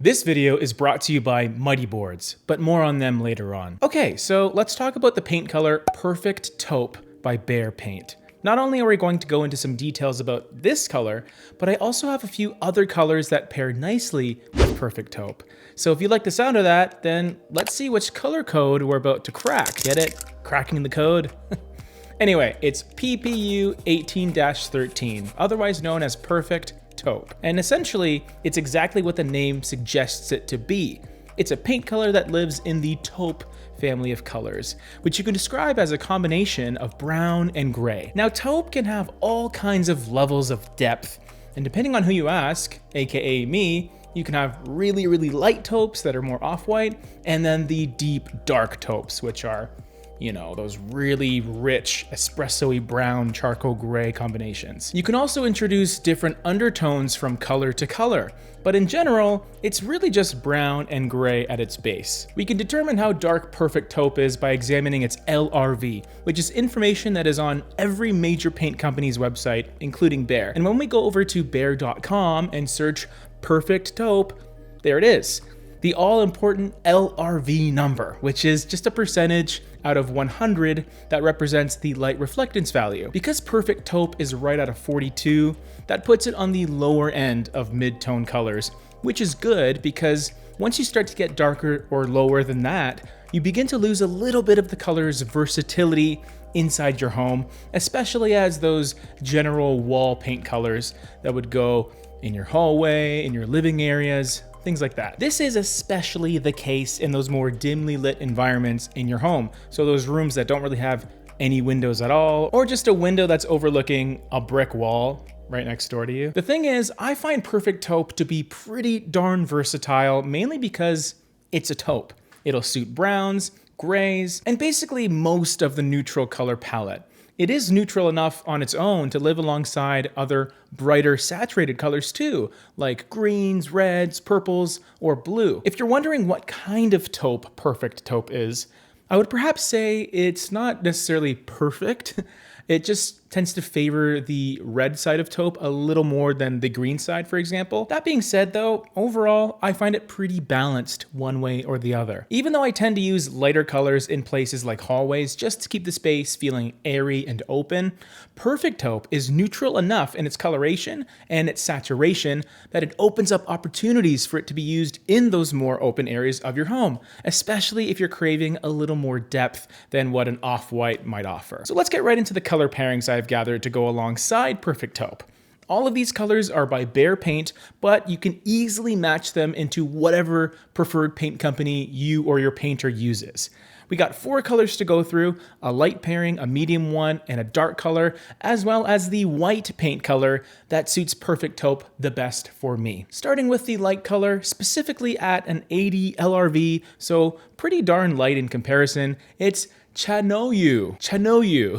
This video is brought to you by Mighty Boards, but more on them later on. Okay, so let's talk about the paint color Perfect Taupe by Behr Paint. Not only are we going to go into some details about this color, but I also have a few other colors that pair nicely with Perfect Taupe. So if you like the sound of that, then let's see which color code we're about to crack. Get it? Cracking the code? Anyway, it's PPU 18-13, otherwise known as Perfect Taupe. And essentially, it's exactly what the name suggests it to be. It's a paint color that lives in the taupe family of colors, which you can describe as a combination of brown and gray. Now, taupe can have all kinds of levels of depth, and depending on who you ask, aka me, you can have really, really light taupes that are more off-white, and then the deep, dark taupes, which are, you know, those really rich espresso-y brown charcoal gray combinations. You can also introduce different undertones from color to color, but in general, it's really just brown and gray at its base. We can determine how dark Perfect Taupe is by examining its LRV, which is information that is on every major paint company's website, including Behr. And when we go over to behr.com and search Perfect Taupe, there it is. The all-important LRV number, which is just a percentage out of 100 that represents the light reflectance value. Because Perfect Taupe is right at a 42, that puts it on the lower end of mid-tone colors, which is good because once you start to get darker or lower than that, you begin to lose a little bit of the color's versatility inside your home, especially as those general wall paint colors that would go in your hallway, in your living areas, things like that. This is especially the case in those more dimly lit environments in your home. So those rooms that don't really have any windows at all, or just a window that's overlooking a brick wall right next door to you. The thing is, I find Perfect Taupe to be pretty darn versatile, mainly because it's a taupe. It'll suit browns, grays, and basically most of the neutral color palette. It is neutral enough on its own to live alongside other brighter saturated colors too, like greens, reds, purples, or blue. If you're wondering what kind of taupe Perfect Taupe is, I would perhaps say it's not necessarily perfect. It just tends to favor the red side of taupe a little more than the green side, for example. That being said though, overall, I find it pretty balanced one way or the other. Even though I tend to use lighter colors in places like hallways just to keep the space feeling airy and open, Perfect Taupe is neutral enough in its coloration and its saturation that it opens up opportunities for it to be used in those more open areas of your home, especially if you're craving a little more depth than what an off-white might offer. So let's get right into the color pairings I've gathered to go alongside Perfect Taupe. All of these colors are by Behr Paint, but you can easily match them into whatever preferred paint company you or your painter uses. We got 4 colors to go through, a light pairing, a medium one, and a dark color, as well as the white paint color that suits Perfect Taupe the best for me. Starting with the light color, specifically at an 80 LRV, so pretty darn light in comparison, it's Chanoyu.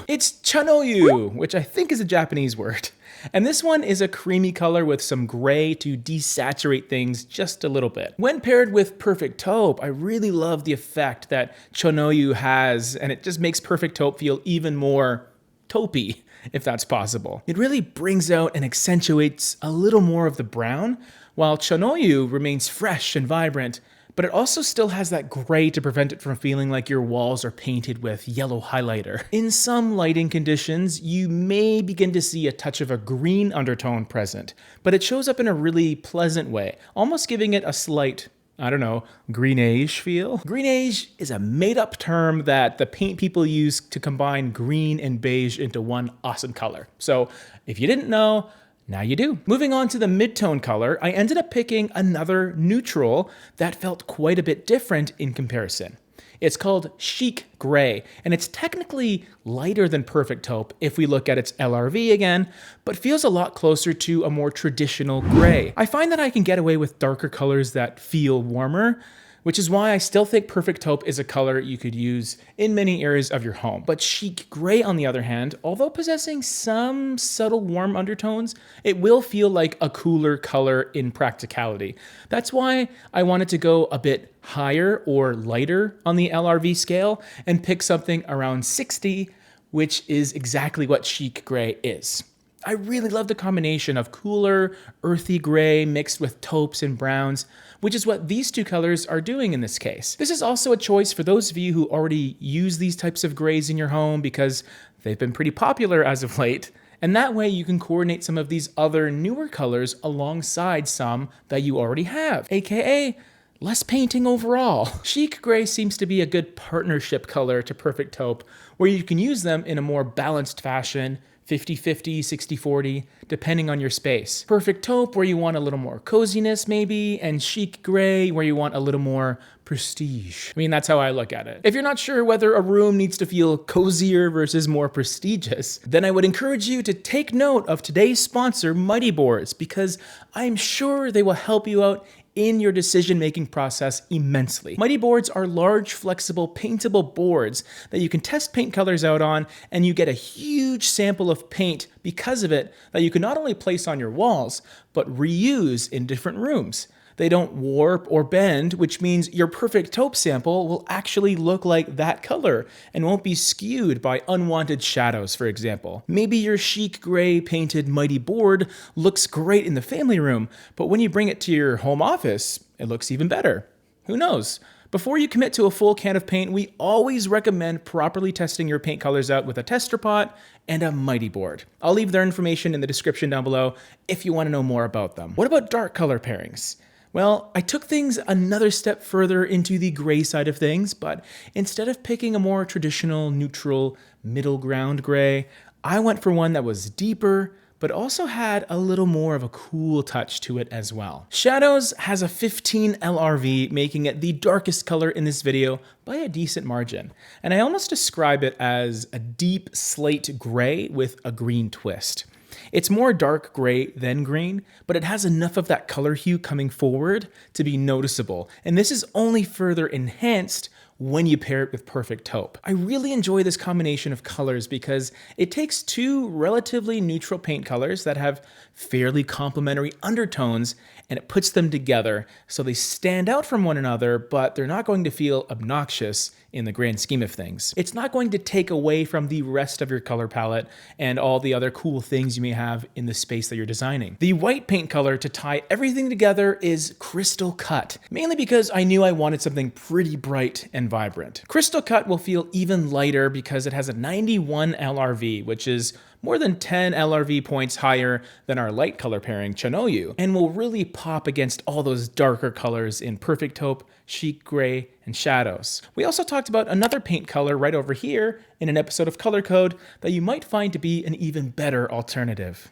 It's Chanoyu, which I think is a Japanese word. And this one is a creamy color with some gray to desaturate things just a little bit. When paired with Perfect Taupe, I really love the effect that Chanoyu has, and it just makes Perfect Taupe feel even more taupey, if that's possible. It really brings out and accentuates a little more of the brown, while Chanoyu remains fresh and vibrant, but it also still has that gray to prevent it from feeling like your walls are painted with yellow highlighter. In some lighting conditions, you may begin to see a touch of a green undertone present, but it shows up in a really pleasant way, almost giving it a slight, I don't know, greenage feel. Greenage is a made-up term that the paint people use to combine green and beige into one awesome color. So if you didn't know, now you do. Moving on to the mid-tone color, I ended up picking another neutral that felt quite a bit different in comparison. It's called Chic Gray, and it's technically lighter than Perfect Taupe if we look at its LRV again, but feels a lot closer to a more traditional gray. I find that I can get away with darker colors that feel warmer, which is why I still think Perfect Taupe is a color you could use in many areas of your home. But Chic Gray, on the other hand, although possessing some subtle warm undertones, it will feel like a cooler color in practicality. That's why I wanted to go a bit higher or lighter on the LRV scale and pick something around 60, which is exactly what Chic Gray is. I really love the combination of cooler, earthy gray mixed with taupes and browns, which is what these two colors are doing in this case. This is also a choice for those of you who already use these types of grays in your home because they've been pretty popular as of late. And that way you can coordinate some of these other newer colors alongside some that you already have, aka less painting overall. Chic gray seems to be a good partnership color to perfect taupe, where you can use them in a more balanced fashion, 50-50, 60-40, depending on your space. Perfect taupe where you want a little more coziness maybe, and chic gray where you want a little more prestige. I mean, that's how I look at it. If you're not sure whether a room needs to feel cozier versus more prestigious, then I would encourage you to take note of today's sponsor, Mighty Boards, because I'm sure they will help you out in your decision-making process immensely. Mighty Boards are large, flexible, paintable boards that you can test paint colors out on, and you get a huge sample of paint because of it that you can not only place on your walls, but reuse in different rooms. They don't warp or bend, which means your perfect taupe sample will actually look like that color and won't be skewed by unwanted shadows, for example. Maybe your chic gray painted Mighty board looks great in the family room, but when you bring it to your home office, it looks even better. Who knows? Before you commit to a full can of paint, we always recommend properly testing your paint colors out with a tester pot and a Mighty board. I'll leave their information in the description down below if you want to know more about them. What about dark color pairings? Well, I took things another step further into the gray side of things, but instead of picking a more traditional, neutral, middle ground gray, I went for one that was deeper, but also had a little more of a cool touch to it as well. Shadows has a 15 LRV, making it the darkest color in this video by a decent margin. And I almost describe it as a deep slate gray with a green twist. It's more dark gray than green, but it has enough of that color hue coming forward to be noticeable. And this is only further enhanced when you pair it with perfect taupe. I really enjoy this combination of colors because it takes two relatively neutral paint colors that have fairly complementary undertones and it puts them together so they stand out from one another, but they're not going to feel obnoxious in the grand scheme of things. It's not going to take away from the rest of your color palette and all the other cool things you may have in the space that you're designing. The white paint color to tie everything together is Crystal Cut, mainly because I knew I wanted something pretty bright and vibrant. Crystal Cut will feel even lighter because it has a 91 LRV, which is more than 10 LRV points higher than our light color pairing, Chanoyu, and will really pop against all those darker colors in perfect taupe, chic gray, and shadows. We also talked about another paint color right over here in an episode of Color Code that you might find to be an even better alternative.